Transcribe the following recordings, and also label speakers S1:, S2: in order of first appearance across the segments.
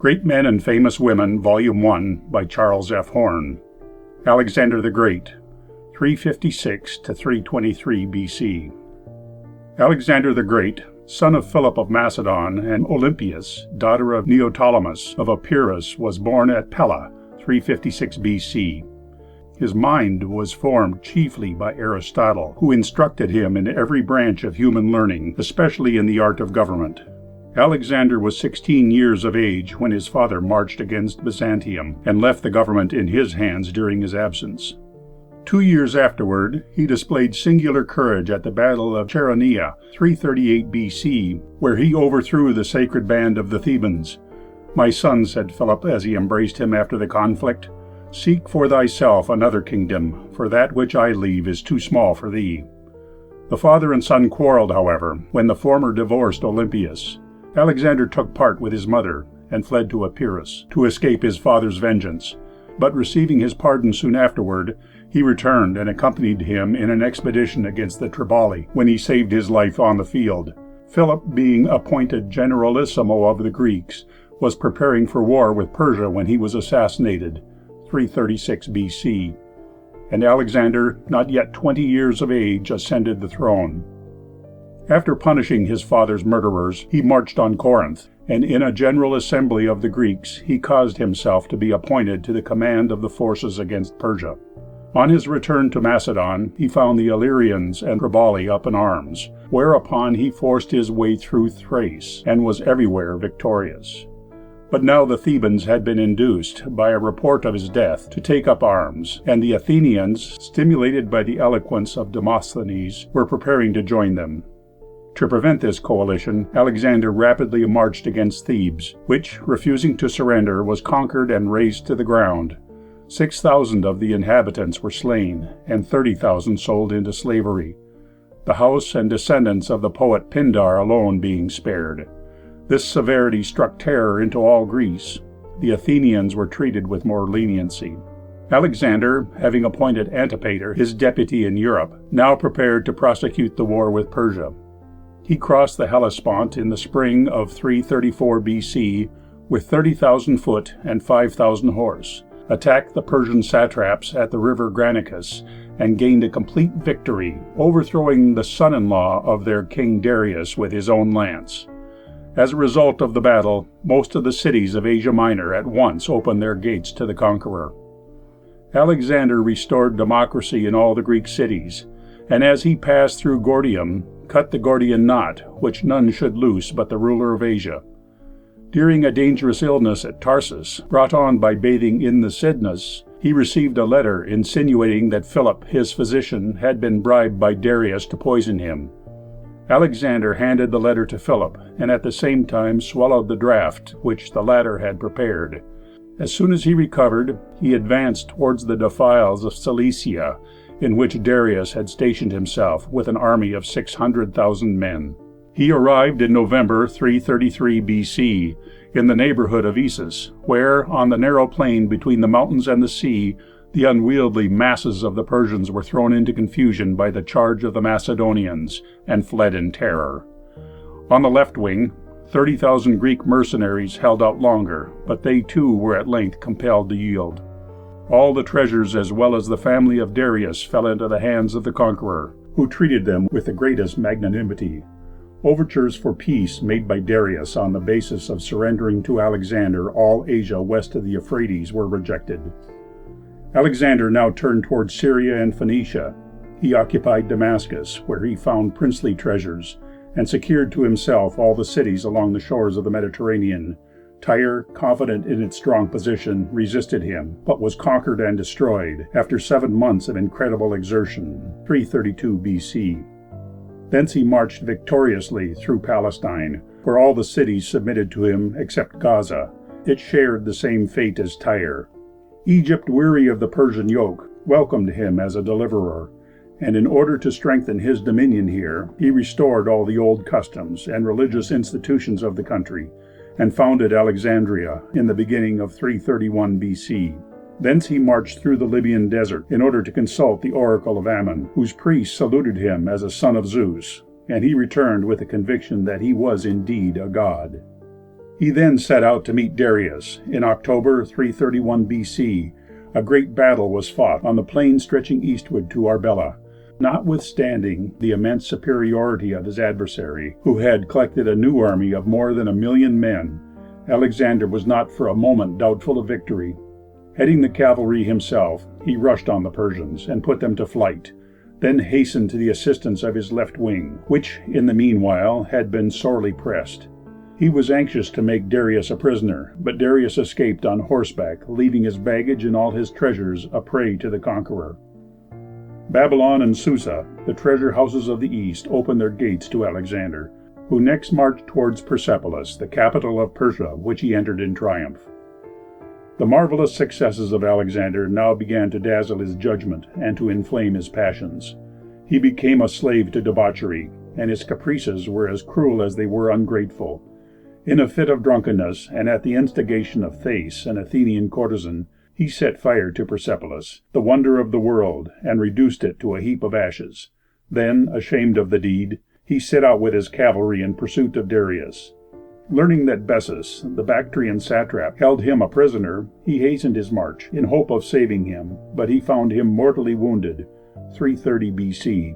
S1: Great Men and Famous Women, Volume 1, by Charles F. Horn. Alexander the Great, 356 to 323 BC. Alexander the Great, son of Philip of Macedon and Olympias, daughter of Neoptolemus of Epirus, was born at Pella, 356 BC. His mind was formed chiefly by Aristotle, who instructed him in every branch of human learning, especially in the art of government. Alexander was 16 years of age when his father marched against Byzantium and left the government in his hands during his absence. 2 years afterward, he displayed singular courage at the Battle of Chaeronea, 338 BC, where he overthrew the sacred band of the Thebans. "My son," said Philip as he embraced him after the conflict, "seek for thyself another kingdom, for that which I leave is too small for thee." The father and son quarreled, however, when the former divorced Olympias. Alexander took part with his mother and fled to Epirus to escape his father's vengeance, but receiving his pardon soon afterward, he returned and accompanied him in an expedition against the Triballi, when he saved his life on the field. Philip, being appointed generalissimo of the Greeks, was preparing for war with Persia when he was assassinated, 336 BC, and Alexander, not yet 20 years of age, ascended the throne. After punishing his father's murderers, he marched on Corinth, and in a general assembly of the Greeks he caused himself to be appointed to the command of the forces against Persia. On his return to Macedon, he found the Illyrians and Triballi up in arms, whereupon he forced his way through Thrace, and was everywhere victorious. But now the Thebans had been induced, by a report of his death, to take up arms, and the Athenians, stimulated by the eloquence of Demosthenes, were preparing to join them. To prevent this coalition, Alexander rapidly marched against Thebes, which, refusing to surrender, was conquered and razed to the ground. 6,000 of the inhabitants were slain, and 30,000 sold into slavery, the house and descendants of the poet Pindar alone being spared. This severity struck terror into all Greece. The Athenians were treated with more leniency. Alexander, having appointed Antipater his deputy in Europe, now prepared to prosecute the war with Persia. He crossed the Hellespont in the spring of 334 BC with 30,000 foot and 5,000 horse, attacked the Persian satraps at the river Granicus, and gained a complete victory, overthrowing the son-in-law of their king Darius with his own lance. As a result of the battle, most of the cities of Asia Minor at once opened their gates to the conqueror. Alexander restored democracy in all the Greek cities, and as he passed through Gordium, cut the Gordian knot, which none should loose but the ruler of Asia. During a dangerous illness at Tarsus, brought on by bathing in the Cydnus, he received a letter insinuating that Philip, his physician, had been bribed by Darius to poison him. Alexander handed the letter to Philip, and at the same time swallowed the draught which the latter had prepared. As soon as he recovered, he advanced towards the defiles of Cilicia, in which Darius had stationed himself with an army of 600,000 men. He arrived in November 333 BC in the neighborhood of Issus, where, on the narrow plain between the mountains and the sea, the unwieldy masses of the Persians were thrown into confusion by the charge of the Macedonians, and fled in terror. On the left wing, 30,000 Greek mercenaries held out longer, but they too were at length compelled to yield. All the treasures as well as the family of Darius fell into the hands of the conqueror, who treated them with the greatest magnanimity. Overtures for peace made by Darius on the basis of surrendering to Alexander all Asia west of the Euphrates were rejected. Alexander now turned toward Syria and Phoenicia. He occupied Damascus, where he found princely treasures, and secured to himself all the cities along the shores of the Mediterranean. Tyre, confident in its strong position, resisted him, but was conquered and destroyed after 7 months of incredible exertion, 332 BC. Thence he marched victoriously through Palestine, where all the cities submitted to him except Gaza. It shared the same fate as Tyre. Egypt, weary of the Persian yoke, welcomed him as a deliverer, and in order to strengthen his dominion here, he restored all the old customs and religious institutions of the country, and founded Alexandria in the beginning of 331 BC. Thence he marched through the Libyan desert in order to consult the oracle of Ammon, whose priests saluted him as a son of Zeus, and he returned with the conviction that he was indeed a god. He then set out to meet Darius. In October 331 BC, a great battle was fought on the plain stretching eastward to Arbela. Notwithstanding the immense superiority of his adversary, who had collected a new army of more than 1,000,000 men, Alexander was not for a moment doubtful of victory. Heading the cavalry himself, he rushed on the Persians and put them to flight, then hastened to the assistance of his left wing, which in the meanwhile had been sorely pressed. He was anxious to make Darius a prisoner, but Darius escaped on horseback, leaving his baggage and all his treasures a prey to the conqueror. Babylon and Susa, the treasure houses of the East, opened their gates to Alexander, who next marched towards Persepolis, the capital of Persia, which he entered in triumph. The marvelous successes of Alexander now began to dazzle his judgment and to inflame his passions. He became a slave to debauchery, and his caprices were as cruel as they were ungrateful. In a fit of drunkenness, and at the instigation of Thais, an Athenian courtesan, he set fire to Persepolis, the wonder of the world, and reduced it to a heap of ashes. Then, ashamed of the deed, he set out with his cavalry in pursuit of Darius. Learning that Bessus, the Bactrian satrap, held him a prisoner, he hastened his march, in hope of saving him, but he found him mortally wounded, 330 BC.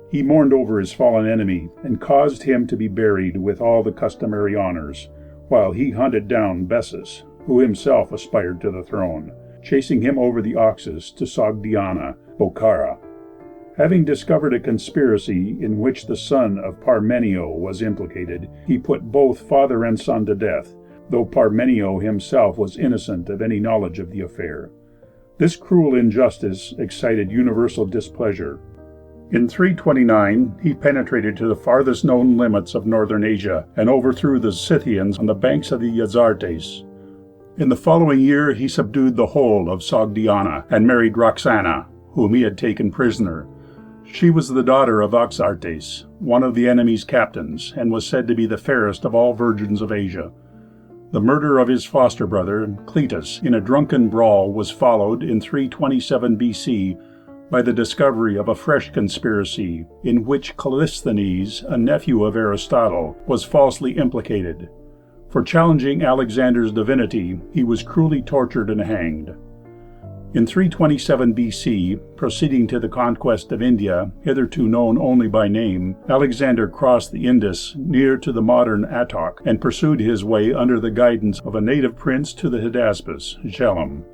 S1: He mourned over his fallen enemy, and caused him to be buried with all the customary honors, while he hunted down Bessus, who himself aspired to the throne, chasing him over the Oxus to Sogdiana, Bokhara. Having discovered a conspiracy in which the son of Parmenio was implicated, he put both father and son to death, though Parmenio himself was innocent of any knowledge of the affair. This cruel injustice excited universal displeasure. In 329, he penetrated to the farthest known limits of northern Asia and overthrew the Scythians on the banks of the Yazartes. In the following year, he subdued the whole of Sogdiana and married Roxana, whom he had taken prisoner. She was the daughter of Oxyartes, one of the enemy's captains, and was said to be the fairest of all virgins of Asia. The murder of his foster brother, Cletus, in a drunken brawl was followed in 327 BC by the discovery of a fresh conspiracy in which Callisthenes, a nephew of Aristotle, was falsely implicated. For challenging Alexander's divinity, he was cruelly tortured and hanged. In 327 BC, proceeding to the conquest of India, hitherto known only by name, Alexander crossed the Indus near to the modern Attock and pursued his way under the guidance of a native prince to the Hydaspes, Shellam.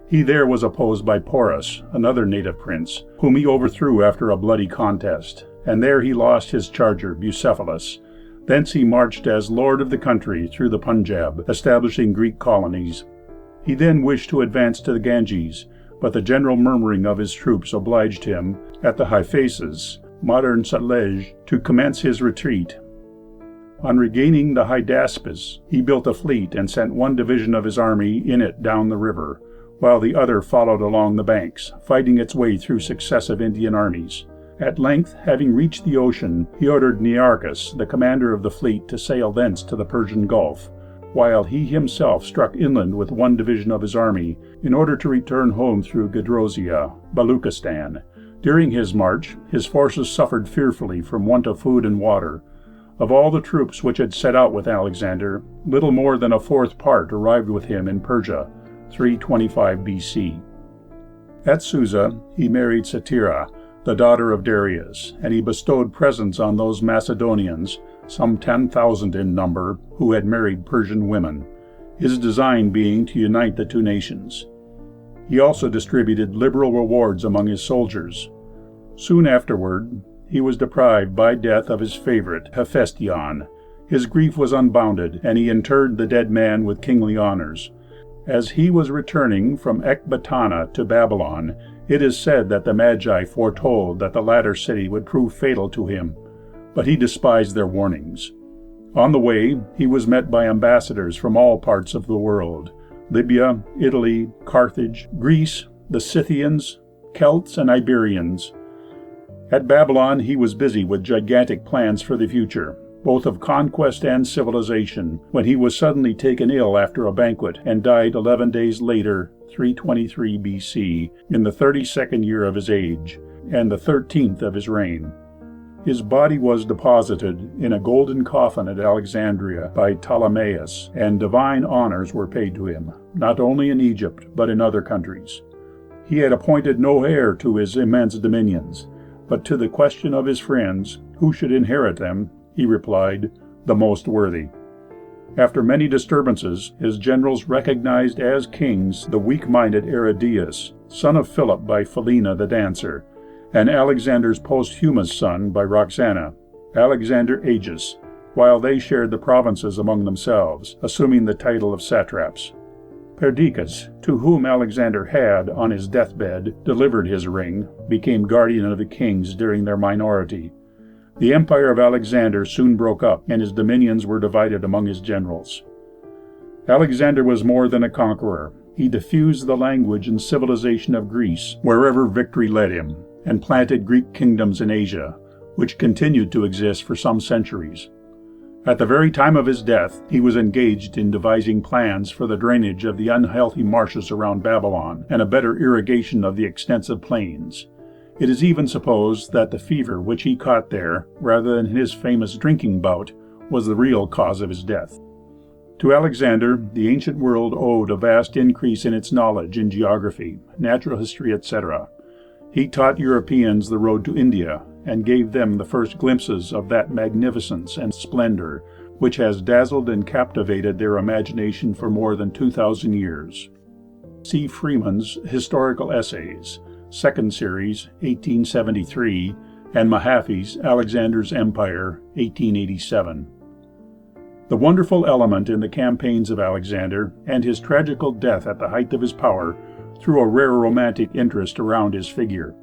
S1: He there was opposed by Porus, another native prince, whom he overthrew after a bloody contest, and there he lost his charger, Bucephalus. Thence he marched as lord of the country through the Punjab, establishing Greek colonies. He then wished to advance to the Ganges, but the general murmuring of his troops obliged him, at the Hyphasis, modern Sutlej, to commence his retreat. On regaining the Hydaspes, he built a fleet and sent one division of his army in it down the river, while the other followed along the banks, fighting its way through successive Indian armies. At length, having reached the ocean, he ordered Nearchus, the commander of the fleet, to sail thence to the Persian Gulf, while he himself struck inland with one division of his army in order to return home through Gedrosia, Baluchistan. During his march, his forces suffered fearfully from want of food and water. Of all the troops which had set out with Alexander, little more than a fourth part arrived with him in Persia, 325 BC. At Susa, he married Statira, the daughter of Darius, and he bestowed presents on those Macedonians, some 10,000 in number, who had married Persian women, his design being to unite the two nations. He also distributed liberal rewards among his soldiers. Soon afterward, he was deprived by death of his favorite, Hephaestion. His grief was unbounded, and he interred the dead man with kingly honors. As he was returning from Ecbatana to Babylon, it is said that the Magi foretold that the latter city would prove fatal to him, but he despised their warnings. On the way, he was met by ambassadors from all parts of the world: Libya, Italy, Carthage, Greece, the Scythians, Celts, and Iberians. At Babylon, he was busy with gigantic plans for the future, both of conquest and civilization, when he was suddenly taken ill after a banquet and died 11 days later, 323 BC, in the 32nd year of his age, and the 13th of his reign. His body was deposited in a golden coffin at Alexandria by Ptolemaeus, and divine honors were paid to him, not only in Egypt, but in other countries. He had appointed no heir to his immense dominions, but to the question of his friends, who should inherit them, he replied, "The most worthy." After many disturbances, his generals recognized as kings the weak-minded Aridaeus, son of Philip by Philina the dancer, and Alexander's posthumous son by Roxana, Alexander Aegis, while they shared the provinces among themselves, assuming the title of satraps. Perdiccas, to whom Alexander had, on his deathbed, delivered his ring, became guardian of the kings during their minority. The empire of Alexander soon broke up, and his dominions were divided among his generals. Alexander was more than a conqueror. He diffused the language and civilization of Greece wherever victory led him, and planted Greek kingdoms in Asia, which continued to exist for some centuries. At the very time of his death, he was engaged in devising plans for the drainage of the unhealthy marshes around Babylon and a better irrigation of the extensive plains. It is even supposed that the fever which he caught there, rather than his famous drinking bout, was the real cause of his death. To Alexander, the ancient world owed a vast increase in its knowledge in geography, natural history, etc. He taught Europeans the road to India, and gave them the first glimpses of that magnificence and splendor which has dazzled and captivated their imagination for more than 2,000 years. See Freeman's Historical Essays, 2nd Series, 1873, and Mahaffy's Alexander's Empire, 1887. The wonderful element in the campaigns of Alexander, and his tragical death at the height of his power, threw a rare romantic interest around his figure.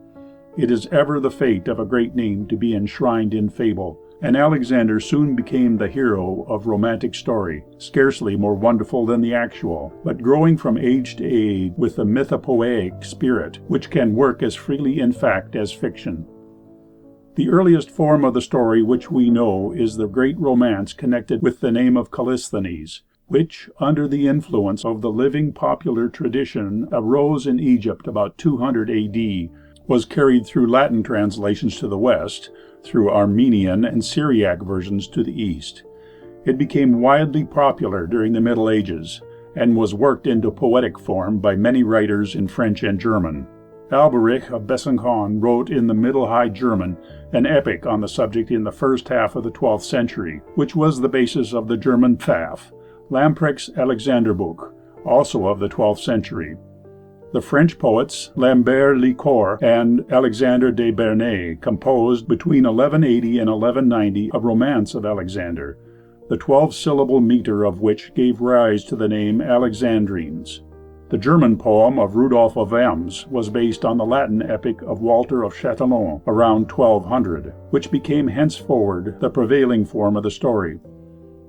S1: It is ever the fate of a great name to be enshrined in fable, and Alexander soon became the hero of romantic story, scarcely more wonderful than the actual, but growing from age to age with the mythopoeic spirit, which can work as freely in fact as fiction. The earliest form of the story which we know is the great romance connected with the name of Callisthenes, which, under the influence of the living popular tradition, arose in Egypt about 200 A.D., was carried through Latin translations to the west, through Armenian and Syriac versions to the east. It became widely popular during the Middle Ages, and was worked into poetic form by many writers in French and German. Alberich of Besançon wrote in the Middle High German an epic on the subject in the first half of the 12th century, which was the basis of the German Pfaff, Lamprecht's Alexanderbuch, also of the 12th century. The French poets Lambert Licourt and Alexandre de Bernay composed between 1180 and 1190 a romance of Alexander, the 12-syllable meter of which gave rise to the name Alexandrines. The German poem of Rudolf of Ems was based on the Latin epic of Walter of Chatillon around 1200, which became henceforward the prevailing form of the story.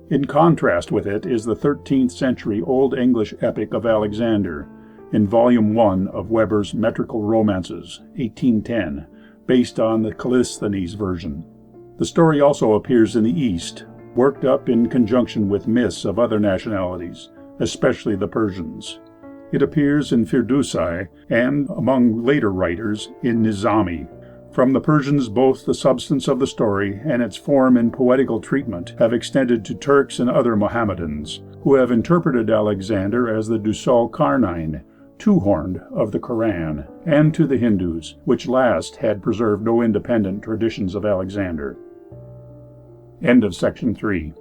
S1: In contrast with it is the 13th century Old English epic of Alexander, in Volume 1 of Weber's Metrical Romances, 1810, based on the Callisthenes version. The story also appears in the East, worked up in conjunction with myths of other nationalities, especially the Persians. It appears in Firdousi, and, among later writers, in Nizami. From the Persians both the substance of the story and its form and poetical treatment have extended to Turks and other Mohammedans, who have interpreted Alexander as the Dusul Karnain, two-horned, of the Koran, and to the Hindus, which last had preserved no independent traditions of Alexander. End of Section 3.